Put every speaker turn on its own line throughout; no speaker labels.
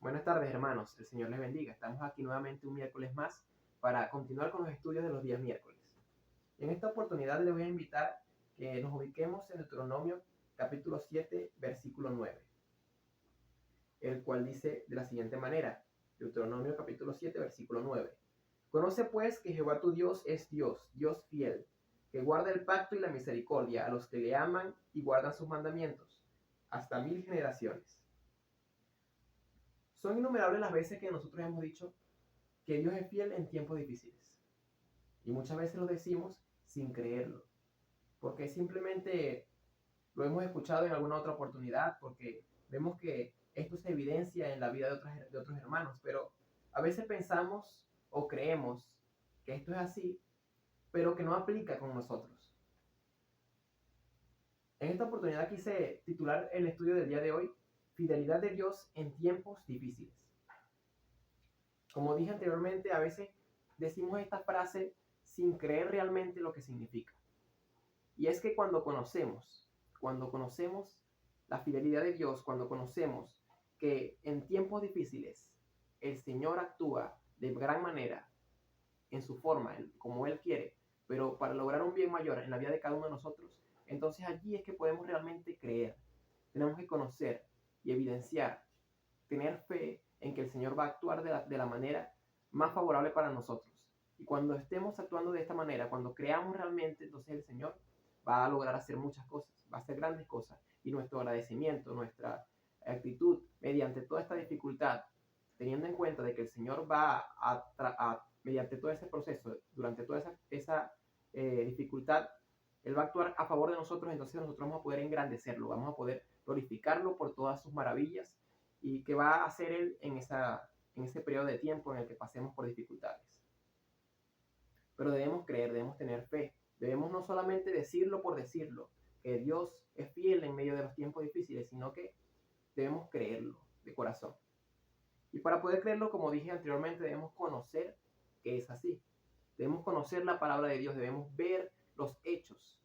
Buenas tardes, hermanos. El Señor les bendiga. Estamos aquí nuevamente un miércoles más para continuar con los estudios de los días miércoles. En esta oportunidad les voy a invitar que nos ubiquemos en Deuteronomio capítulo 7, versículo 9, el cual dice de la siguiente manera. Deuteronomio capítulo 7, versículo 9. Conoce pues que Jehová tu Dios es Dios, Dios fiel, que guarda el pacto y la misericordia a los que le aman y guardan sus mandamientos, hasta 1000 generaciones. Son innumerables las veces que nosotros hemos dicho que Dios es fiel en tiempos difíciles. Y muchas veces lo decimos sin creerlo, porque simplemente lo hemos escuchado en alguna otra oportunidad, porque vemos que esto se evidencia en la vida de otros hermanos, pero a veces pensamos o creemos que esto es así, pero que no aplica con nosotros. En esta oportunidad quise titular el estudio del día de hoy, Fidelidad de Dios en tiempos difíciles. Como dije anteriormente, a veces decimos esta frase sin creer realmente lo que significa. Y es que cuando conocemos la fidelidad de Dios, cuando conocemos que en tiempos difíciles el Señor actúa de gran manera, en su forma, como Él quiere, pero para lograr un bien mayor en la vida de cada uno de nosotros, entonces allí es que podemos realmente creer. Tenemos que conocer y evidenciar, tener fe en que el Señor va a actuar de la manera más favorable para nosotros. Y cuando estemos actuando de esta manera, cuando creamos realmente, entonces el Señor va a lograr hacer muchas cosas, va a hacer grandes cosas. Y nuestro agradecimiento, nuestra actitud mediante toda esta dificultad, teniendo en cuenta de que el Señor va mediante todo ese proceso, durante toda esa dificultad, Él va a actuar a favor de nosotros, entonces nosotros vamos a poder engrandecerlo, vamos a poder glorificarlo por todas sus maravillas y que va a hacer Él en ese periodo de tiempo en el que pasemos por dificultades. Pero debemos creer, debemos tener fe, debemos no solamente decirlo por decirlo, que Dios es fiel en medio de los tiempos difíciles, sino que debemos creerlo de corazón. Y para poder creerlo, como dije anteriormente, debemos conocer que es así. Debemos conocer la palabra de Dios, debemos ver los hechos.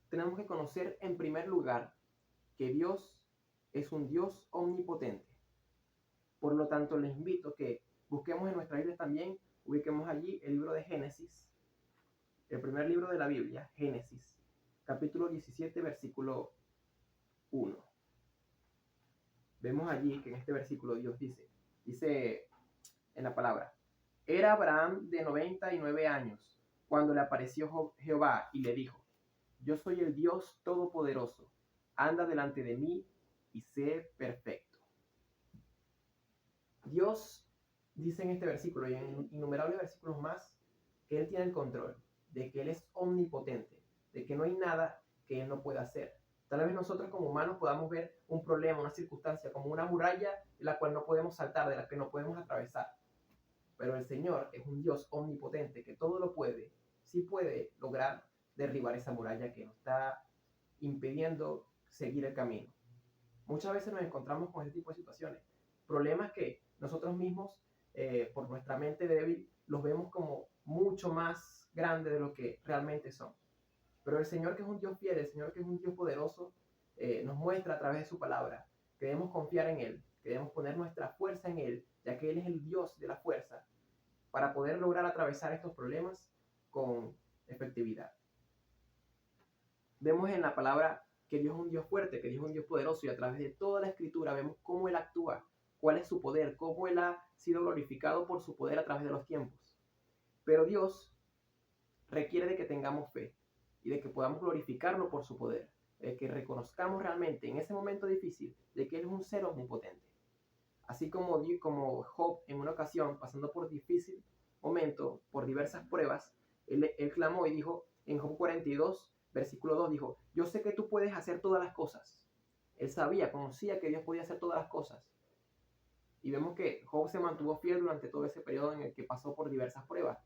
Tenemos que conocer en primer lugar que Dios es un Dios omnipotente. Por lo tanto, les invito a que busquemos en nuestra Biblia también, ubiquemos allí el libro de Génesis, el primer libro de la Biblia, Génesis, capítulo 17, versículo 1. Vemos allí que en este versículo Dios dice en la palabra, era Abraham de 99 años cuando le apareció Jehová y le dijo, yo soy el Dios Todopoderoso, anda delante de mí y sé perfecto. Dios dice en este versículo y en innumerables versículos más que Él tiene el control, de que Él es omnipotente, de que no hay nada que Él no pueda hacer. Tal vez nosotros como humanos podamos ver un problema, una circunstancia, como una muralla de la cual no podemos saltar, de la que no podemos atravesar. Pero el Señor es un Dios omnipotente que todo lo puede, sí puede lograr derribar esa muralla que nos está impidiendo seguir el camino. Muchas veces nos encontramos con este tipo de situaciones, problemas que nosotros mismos, por nuestra mente débil, los vemos como mucho más grandes de lo que realmente son. Pero el Señor, que es un Dios fiel, el Señor, que es un Dios poderoso, nos muestra a través de su palabra que debemos confiar en Él, que debemos poner nuestra fuerza en Él, ya que Él es el Dios de la fuerza, para poder lograr atravesar estos problemas con efectividad. Vemos en la palabra que Dios es un Dios fuerte, que Dios es un Dios poderoso, y a través de toda la escritura vemos cómo Él actúa, cuál es su poder, cómo Él ha sido glorificado por su poder a través de los tiempos. Pero Dios requiere de que tengamos fe y de que podamos glorificarlo por su poder, de que reconozcamos realmente en ese momento difícil de que Él es un ser omnipotente. Así como Job en una ocasión, pasando por difícil momento, por diversas pruebas, él clamó y dijo en Job 42, versículo 2, dijo, yo sé que tú puedes hacer todas las cosas. Él conocía que Dios podía hacer todas las cosas. Y vemos que Job se mantuvo fiel durante todo ese periodo en el que pasó por diversas pruebas.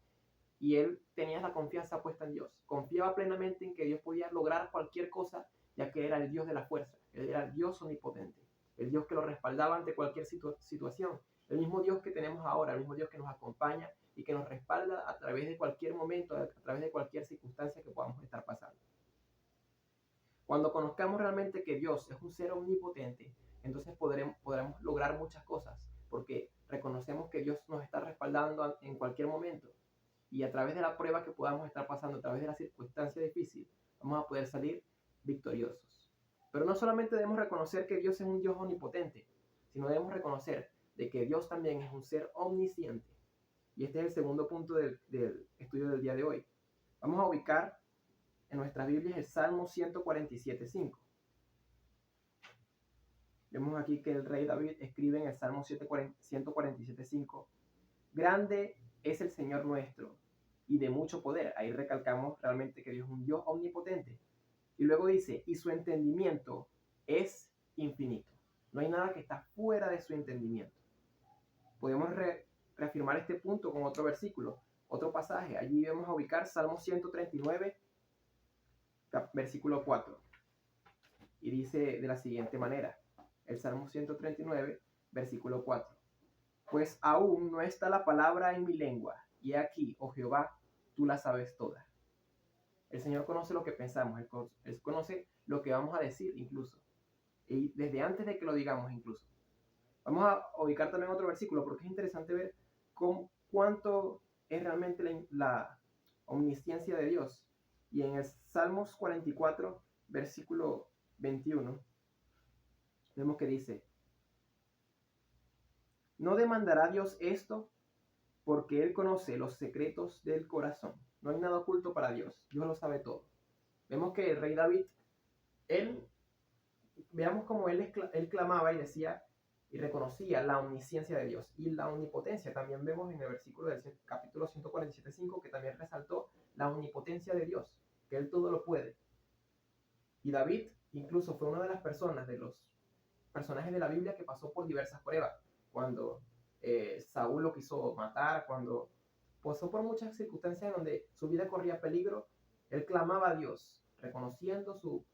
Y él tenía la confianza puesta en Dios. Confiaba plenamente en que Dios podía lograr cualquier cosa, ya que era el Dios de la fuerza. Él era el Dios omnipotente. El Dios que lo respaldaba ante cualquier situación. El mismo Dios que tenemos ahora, el mismo Dios que nos acompaña y que nos respalda a través de cualquier momento, a través de cualquier circunstancia que podamos estar pasando. Cuando conozcamos realmente que Dios es un ser omnipotente, entonces podremos lograr pagar muchas cosas, porque reconocemos que Dios nos está respaldando en cualquier momento. Y a través de la prueba que podamos estar pasando, a través de la circunstancia difícil, vamos a poder salir victoriosos. Pero no solamente debemos reconocer que Dios es un Dios omnipotente, sino debemos reconocer de que Dios también es un ser omnisciente. Y este es el segundo punto del estudio del día de hoy. Vamos a ubicar en nuestras Biblias el Salmo 147.5. Vemos aquí que el rey David escribe en el Salmo 147.5: grande es el Señor nuestro y de mucho poder. Ahí recalcamos realmente que Dios es un Dios omnipotente. Y luego dice, y su entendimiento es infinito. No hay nada que está fuera de su entendimiento. Podemos reafirmar este punto con otro versículo, otro pasaje. Allí vamos a ubicar Salmo 139, versículo 4. Y dice de la siguiente manera, el Salmo 139, versículo 4. Pues aún no está la palabra en mi lengua, y aquí, oh Jehová, tú la sabes toda. El Señor conoce lo que pensamos, Él conoce lo que vamos a decir incluso, y desde antes de que lo digamos incluso. Vamos a ubicar también otro versículo, porque es interesante ver cuánto es realmente la omnisciencia de Dios. Y en el Salmos 44, versículo 21, vemos que dice, no demandará Dios esto, porque Él conoce los secretos del corazón. No hay nada oculto para Dios. Dios lo sabe todo. Vemos que el rey David, veamos cómo él clamaba y decía y reconocía la omnisciencia de Dios y la omnipotencia. También vemos en el versículo del capítulo 147.5 que también resaltó la omnipotencia de Dios, que Él todo lo puede. Y David incluso fue una de las personas, de los personajes de la Biblia que pasó por diversas pruebas. Cuando Saúl lo quiso matar, cuando pasó por muchas circunstancias donde su vida corría peligro, él clamaba a Dios, reconociendo su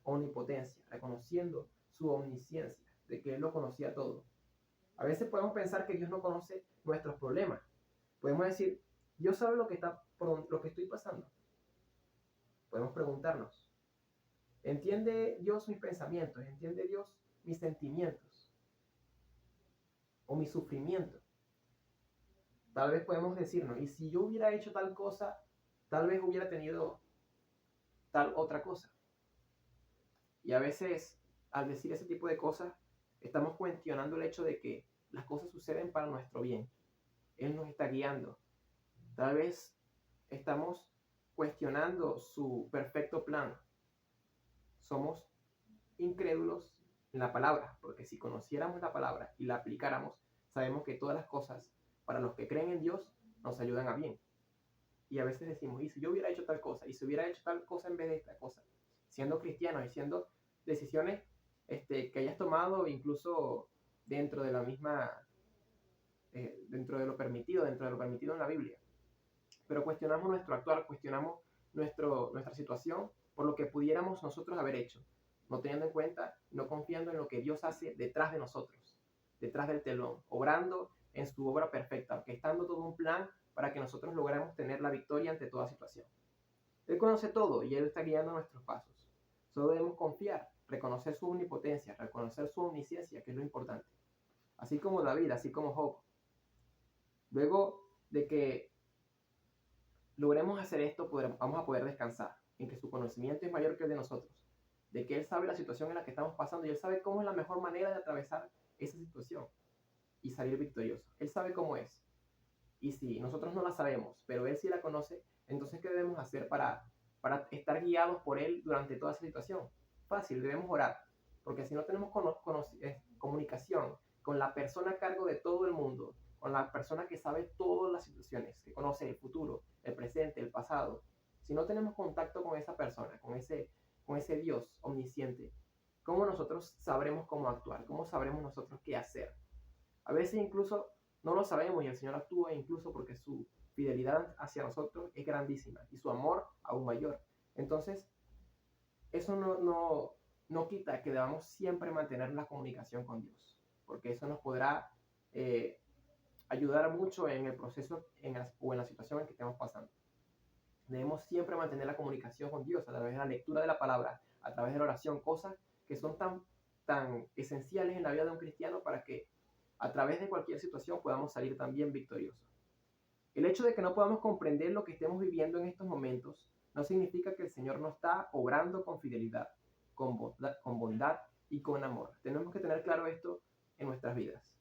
omnipotencia, reconociendo su omnisciencia, de que Él lo conocía todo. A veces podemos pensar que Dios no conoce nuestros problemas. Podemos decir, Dios sabe lo que estoy pasando. Podemos preguntarnos, ¿entiende Dios mis pensamientos? ¿Entiende Dios mis sentimientos? ¿O mi sufrimiento? Tal vez podemos decirnos, y si yo hubiera hecho tal cosa, tal vez hubiera tenido tal otra cosa. Y a veces, al decir ese tipo de cosas, estamos cuestionando el hecho de que las cosas suceden para nuestro bien. Él nos está guiando. Tal vez estamos cuestionando su perfecto plan. Somos incrédulos en la palabra, porque si conociéramos la palabra y la aplicáramos, sabemos que todas las cosas para los que creen en Dios nos ayudan a bien. Y a veces decimos, ¿y si yo hubiera hecho tal cosa? ¿Y si hubiera hecho tal cosa en vez de esta cosa? Siendo cristianos y siendo decisiones que hayas tomado incluso dentro de la misma, dentro de lo permitido en la Biblia. Pero cuestionamos nuestro actuar, cuestionamos nuestra situación por lo que pudiéramos nosotros haber hecho, no teniendo en cuenta, no confiando en lo que Dios hace detrás de nosotros, detrás del telón, obrando en su obra perfecta, orquestando todo un plan para que nosotros logremos tener la victoria ante toda situación. Él conoce todo y Él está guiando nuestros pasos. Solo debemos confiar, reconocer su omnipotencia, reconocer su omnisciencia, que es lo importante. Así como David, así como Job. Luego de que logremos hacer esto, vamos a poder descansar en que su conocimiento es mayor que el de nosotros, de que Él sabe la situación en la que estamos pasando y Él sabe cómo es la mejor manera de atravesar esa situación y salir victorioso. Él sabe cómo es. Y si nosotros no la sabemos, pero Él sí la conoce, entonces ¿qué debemos hacer para estar guiados por Él durante toda esa situación? Fácil, debemos orar, porque si no tenemos comunicación con la persona a cargo de todo el mundo, con la persona que sabe todas las situaciones, que conoce el futuro, el presente, el pasado, si no tenemos contacto con esa persona, con ese Dios omnisciente, ¿cómo nosotros sabremos cómo actuar? ¿Cómo sabremos nosotros qué hacer? A veces incluso no lo sabemos y el Señor actúa incluso porque su fidelidad hacia nosotros es grandísima y su amor aún mayor. Entonces, eso no quita que debamos siempre mantener la comunicación con Dios, porque eso nos podrá ayudar mucho en el proceso o en la situación en que estemos pasando. Debemos siempre mantener la comunicación con Dios a través de la lectura de la palabra, a través de la oración, cosas que son tan esenciales en la vida de un cristiano para que a través de cualquier situación podamos salir también victoriosos. El hecho de que no podamos comprender lo que estemos viviendo en estos momentos no significa que el Señor no está obrando con fidelidad, con bondad y con amor. Tenemos que tener claro esto en nuestras vidas.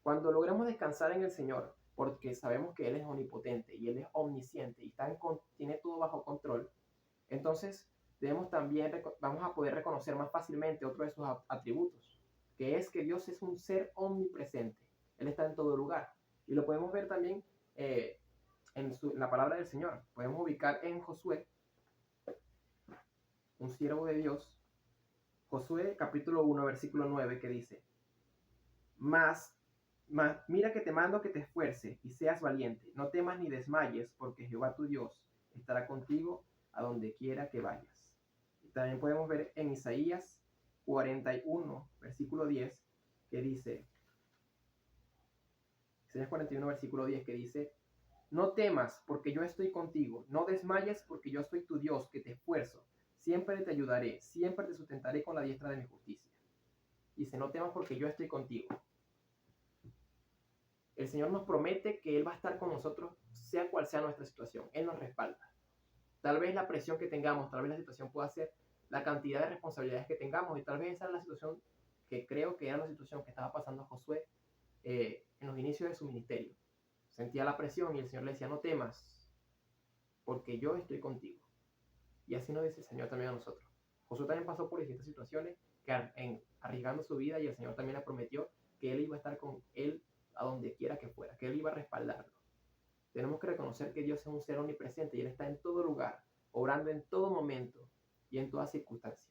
Cuando logramos descansar en el Señor, porque sabemos que Él es omnipotente y Él es omnisciente y tiene todo bajo control, entonces vamos a poder reconocer más fácilmente otro de sus atributos, que es que Dios es un ser omnipresente. Él está en todo lugar. Y lo podemos ver también en la palabra del Señor. Podemos ubicar en Josué, un siervo de Dios, Josué capítulo 1, versículo 9, que dice: Mas mira que te mando que te esfuerces y seas valiente, no temas ni desmayes, porque Jehová tu Dios estará contigo a donde quiera que vayas. Y también podemos ver en Isaías 41, versículo 10, que dice, Isaías 41, versículo 10, que dice: No temas, porque yo estoy contigo, no desmayes, porque yo soy tu Dios, que te esfuerzo, siempre te ayudaré, siempre te sustentaré con la diestra de mi justicia. Dice: no temas, porque yo estoy contigo. El Señor nos promete que Él va a estar con nosotros, sea cual sea nuestra situación. Él nos respalda. Tal vez la presión que tengamos, tal vez la situación pueda ser la cantidad de responsabilidades que tengamos, y tal vez esa es la situación que creo que era la situación que estaba pasando Josué en los inicios de su ministerio. Sentía la presión y el Señor le decía: no temas, porque yo estoy contigo. Y así nos dice el Señor también a nosotros. Josué también pasó por distintas situaciones, arriesgando su vida, y el Señor también le prometió que Él iba a estar con él a donde quiera que fuera, que Él iba a respaldarlo. Tenemos que reconocer que Dios es un ser omnipresente y Él está en todo lugar, obrando en todo momento y en toda circunstancia.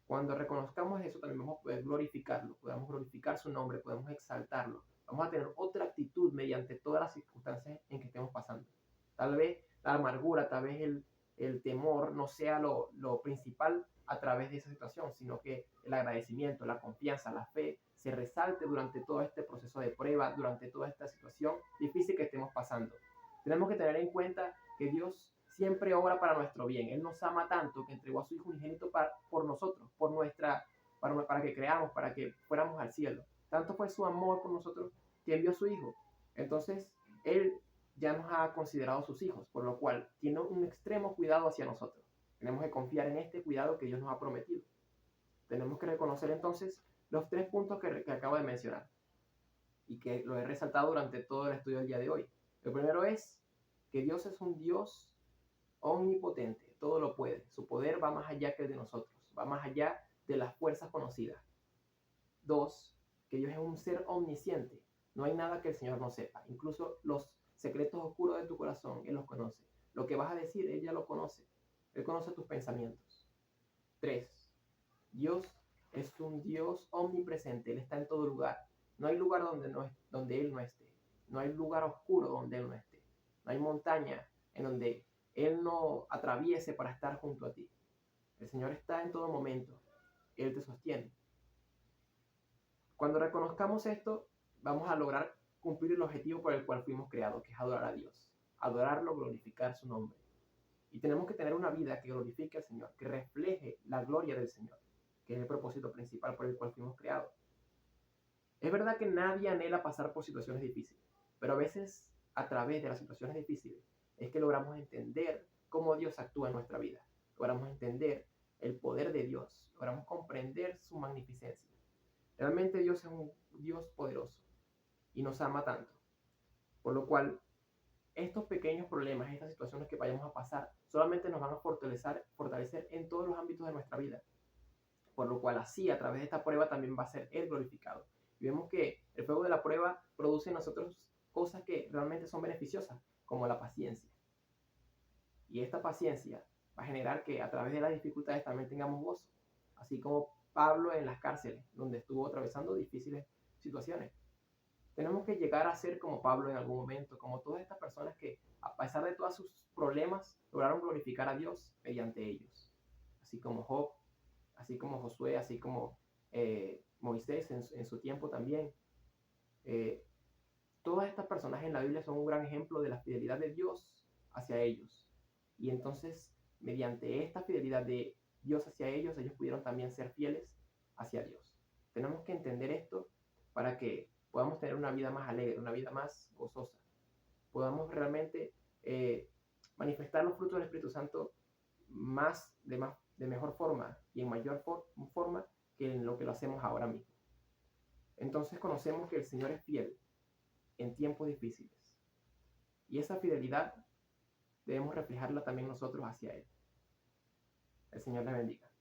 Cuando reconozcamos eso, también vamos a poder glorificarlo, podemos glorificar su nombre, podemos exaltarlo. Vamos a tener otra actitud mediante todas las circunstancias en que estemos pasando. Tal vez la amargura, tal vez el temor no sea lo principal a través de esa situación, sino que el agradecimiento, la confianza, la fe se resalte durante todo este proceso de prueba, durante toda esta situación difícil que estemos pasando. Tenemos que tener en cuenta que Dios siempre obra para nuestro bien. Él nos ama tanto que entregó a su Hijo unigénito por nosotros, para que creamos, para que fuéramos al cielo. Tanto fue su amor por nosotros que envió a su Hijo. Entonces, Él ya nos ha considerado sus hijos, por lo cual tiene un extremo cuidado hacia nosotros. Tenemos que confiar en este cuidado que Dios nos ha prometido. Tenemos que reconocer entonces los 3 puntos que acabo de mencionar y que lo he resaltado durante todo el estudio del día de hoy. El primero es que Dios es un Dios omnipotente, todo lo puede. Su poder va más allá que el de nosotros, va más allá de las fuerzas conocidas. 2, que Dios es un ser omnisciente. No hay nada que el Señor no sepa. Incluso los secretos oscuros de tu corazón, Él los conoce. Lo que vas a decir, Él ya lo conoce. Él conoce tus pensamientos. 3, Dios es un Dios omnipresente. Él está en todo lugar. No hay lugar donde Él no esté. No hay lugar oscuro donde Él no esté. No hay montaña en donde Él no atraviese para estar junto a ti. El Señor está en todo momento. Él te sostiene. Cuando reconozcamos esto, vamos a lograr cumplir el objetivo por el cual fuimos creados, que es adorar a Dios. Adorarlo, glorificar su nombre. Y tenemos que tener una vida que glorifique al Señor, que refleje la gloria del Señor, que es el propósito principal por el cual fuimos creados. Es verdad que nadie anhela pasar por situaciones difíciles, pero a veces a través de las situaciones difíciles es que logramos entender cómo Dios actúa en nuestra vida. Logramos entender el poder de Dios, logramos comprender su magnificencia. Realmente Dios es un Dios poderoso y nos ama tanto, por lo cual estos pequeños problemas, estas situaciones que vayamos a pasar, solamente nos van a fortalecer en todos los ámbitos de nuestra vida. Por lo cual así, a través de esta prueba, también va a ser Él glorificado. Y vemos que el fuego de la prueba produce en nosotros cosas que realmente son beneficiosas, como la paciencia. Y esta paciencia va a generar que a través de las dificultades también tengamos gozo. Así como Pablo en las cárceles, donde estuvo atravesando difíciles situaciones. Tenemos que llegar a ser como Pablo en algún momento, como todas estas personas que, a pesar de todos sus problemas, lograron glorificar a Dios mediante ellos. Así como Job, así como Josué, así como Moisés en su tiempo también. Todas estas personas en la Biblia son un gran ejemplo de la fidelidad de Dios hacia ellos. Y entonces, mediante esta fidelidad de Dios hacia ellos, ellos pudieron también ser fieles hacia Dios. Tenemos que entender esto vida más alegre, una vida más gozosa. Podamos realmente manifestar los frutos del Espíritu Santo de mejor forma y en mayor forma que en lo que lo hacemos ahora mismo. Entonces conocemos que el Señor es fiel en tiempos difíciles. Y esa fidelidad debemos reflejarla también nosotros hacia Él. El Señor le bendiga.